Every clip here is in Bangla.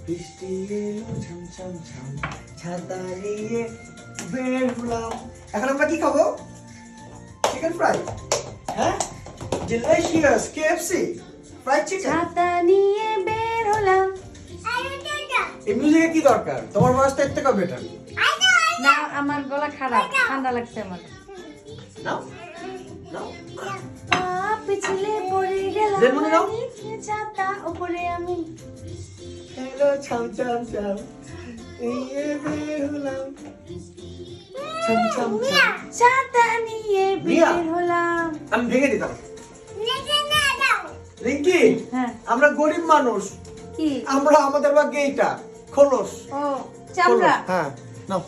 বৃষ্টি এলো ঝম ঝম ঝম, ছাতা নিয়ে বের হলাম। এখন আমরা কি খাবো? Chicken fry. হ্যাঁ, ডিলিশিয়াস KFC ফ্রাইড চিকেন। ছাতা নিয়ে বের হলাম। এই মিউজিকে কি দরকার? তোমার ভয়েসটা এর থেকে বেটার। না, আমার গলা খারাপ, ঠান্ডা লাগছে আমার। নাও নাও। পা পিছলে পড়ে গেলাম, জেলমনি নাও। নিচে ছাতা উপরে আমি। এলো ছম ছম ছম, নিয়ে বের হলাম। ছম ছম ছম। ছাতা নিয়ে রিয়া। বের হলাম। আমি ভেঙে দিতাম। রিঙ্কি, হ্যাঁ। আমরা গরিব মানুষ, কি? আমরা আমাদের ভাগ্যে এইটা খোলস। ও, চামড়া, খোলস, হ্যাঁ নাও।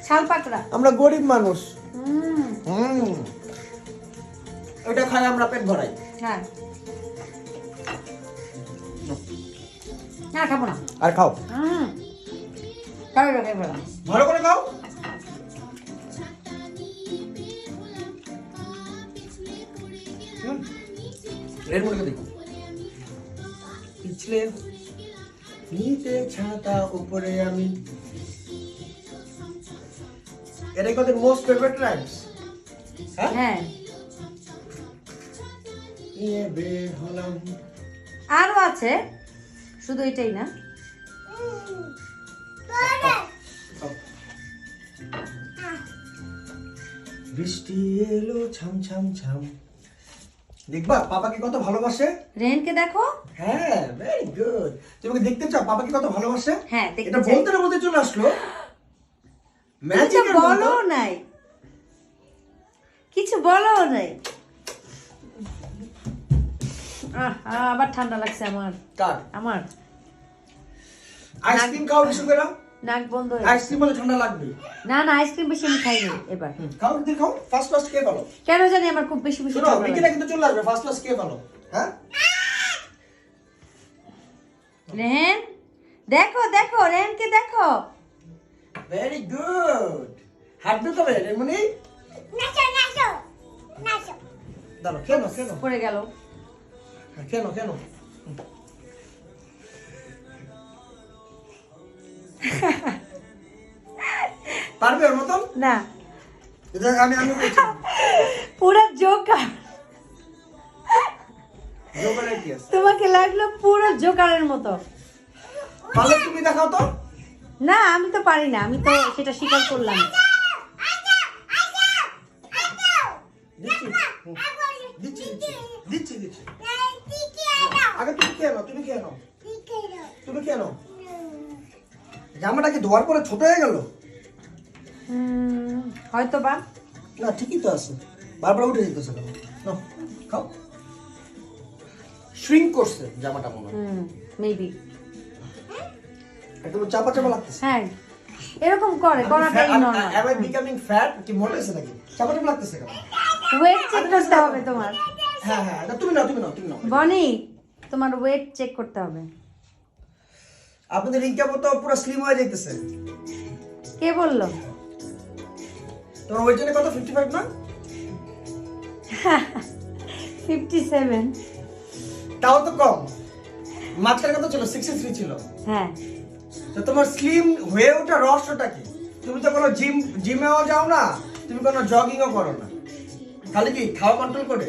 ছাল পাকড়া। আমরা গরিব মানুষ। হুম, ওটা খাই আমরা পেট ভরাই। হ্যাঁ। না, খাবো না। আর খাও, খাবে খাবে বলা। ভালো করে খাও। এর মধ্যে দেখো, পিছলে নিচে ছাতা উপরে আমি। এটা কি ওদের মোস্ট ফেভারিট রাইমস? হ্যাঁ, নিয়ে বের হলাম। আরো আছে, শুধু এটাই না। বৃষ্টি এলো ছম ছম ছম। দেখবা পাপাকে কত ভালোবাসে। রেনকে দেখো। হ্যাঁ, ভেরি গুড। তুমি দেখতে চাও পাপাকে কত ভালোবাসে? হ্যাঁ, দেখতে এটা চাই। বলতে না বলতে চলে আসলো। কিছু ম্যাজিক বলো নাই, কিছু বলো নাই। আবার ঠান্ডা লাগছে আমার। কার? আমার আইসক্রিম খাও বেশি করে। নাক বন্ধ হয়ে আইসক্রিম বলে ঠান্ডা লাগবে। না না, আইসক্রিম বেশি আমি খাইনি এবার। খাও দিদি খাও, ফার্স্ট ক্লাস খেয়ে ফেলো। কেন জানি আমার খুব বেশি বেশি শোনো, ঠান্ডা বিকেলে লাগে। কিন্তু চলে আসবে, ফার্স্ট ক্লাস খেয়ে ফেলো। হ্যাঁ, রেন দেখো দেখো, রেনকে দেখো। Very good. হাঁটবে তবে রেমনি। দাঁড়াও, কেন কেন পড়ে গেল। কেন কেন? পারবে ওর মতন? না, এটা আমি বলছি। পুরো জোকার। জোগাড়ের কি আছে? তোমাকে লাগলো পুরো জোকারের মতো। পারলে তুমি দেখাও তো। না, আমি তো পারি না, আমি তো সেটা স্বীকার করলাম। দিচ্ছি দিচ্ছি দিচ্ছি দিচ্ছি। আগে তুমি খেয়ে নাও, তুমি খেয়ে নাও, তুমি খেয়ে নাও। জামাটা কি ধোয়ার পরে ছোট হয়ে গেল? হয়তো বা। না, ঠিকই তো আছে, বারবার উঠে যেতেছে কেন? নাও, খাও। শ্রিঙ্ক করছে জামাটা মনে হয়। মেবি। একদম চাপা চাপা লাগতেছে। হ্যাঁ, এরকম করে, করাটাই normal. Am I becoming fat? কি মোটেছে নাকি? চাপা চাপা লাগতেছে কেন? ওয়েট চেক করতে হবে তোমার। হ্যাঁ হ্যাঁ, তুমি নাও তুমি নাও তুমি নাও। বনি, তোমার ওয়েট চেক করতে হবে। আপনাদের রিঙ্কা তো পুরো স্লিম হয়ে যাইতেছে। কে বললো? তোমার ওয়েট জানে কত? 55 না? 57। তাও তো কম। মাত্রা কত ছিল? 63 ছিল। হ্যাঁ, তো তোমার স্লিম হয়ে ওঠা রহস্যটা কি? তুমি তো কোনো জিমেও যাও না, তুমি কোনো জগিংও করো না, খালি কি খাওয়া কন্ট্রোল করে।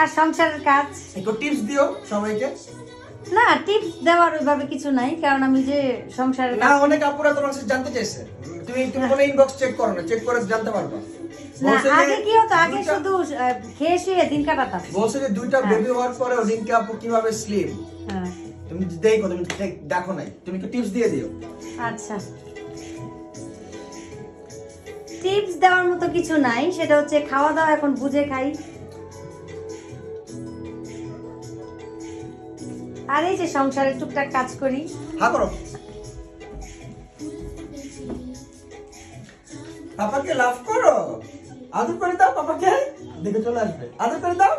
আর সংসারের কাজ। একটু টিপস দিও সবাইকে। না, টিপস দেওয়ার ওইভাবে কিছু নাই, কারণ আমি যে সংসারের না, কাজ। অনেক আপুরা তোমার কাছে জানতে চাইছে। তুমি কোনো ইনবক্স চেক করো না, চেক করে জানতে পারবা। না, বলছে যে আগে কি হতো, আগে দুইটা- শুধু খেয়ে শুয়ে দিন কাটাতাম। বলছে যে 2টা বেবি হওয়ার পরে রিঙ্কা আপু কিভাবে স্লিম। হ্যাঁ, তুমি দেখো, তুমি দেখো নাই, তুমি একটু টিপস দিয়ে দিও। আচ্ছা। টিপস দেওয়ার মতো কিছু নাই, সেটা হচ্ছে খাওয়া দাওয়া এখন বুঝে খাই। আর এই যে সংসারে টুকটাক কাজ করি। হ্যাঁ করো। পাপাকে লাভ করো, আদর করে দাও পাপাকে, দেখে চলে আসবে। আদর করে দাও।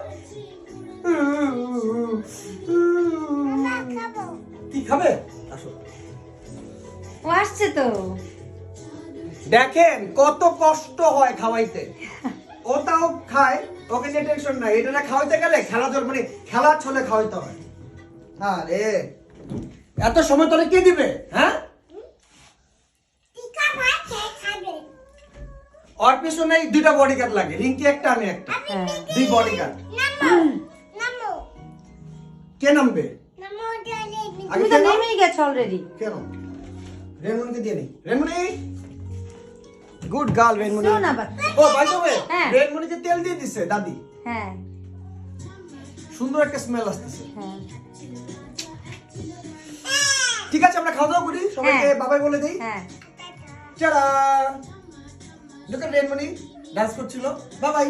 কি খাবে? আসো। ও আসছে তো। দেখেন কত কষ্ট হয় খাওয়াইতে। ও তাও খায়, ওকে নিয়ে টেনশন নাই। এটা না খাওয়াইতে গেলে খেলাধুলা মানে খেলা ছলে খাওয়াইতে হয়। আরে এত সময় তোরে কে দিবে? হ্যাঁ, ওর পিছনে দুইটা বডিগার্ড লাগে, রিঙ্কি একটা আমি একটা, হ্যাঁ। দুই বডিগার্ড। কে নামবে? তুমি তো নেমেই গেছো অলরেডি। কেন? রেনমনিকে দিয়ে নেই। রেনমনি, গুড গার্ল রেনমনি। শোন আবার। ও বাই দ্য ওয়ে, হ্যাঁ। রেনমনিকে তেল দিয়ে দিছে দাদি, হ্যাঁ সুন্দর একটা স্মেল আসতেছে। হ্যাঁ ঠিক আছে, আমরা খাওয়া দাওয়া করি, সবাইকে হ্যাঁ। বাবাই বলে দেই। হ্যাঁ। টাটা। দেখো রেনমনি ডান্স করছিল। Bye bye.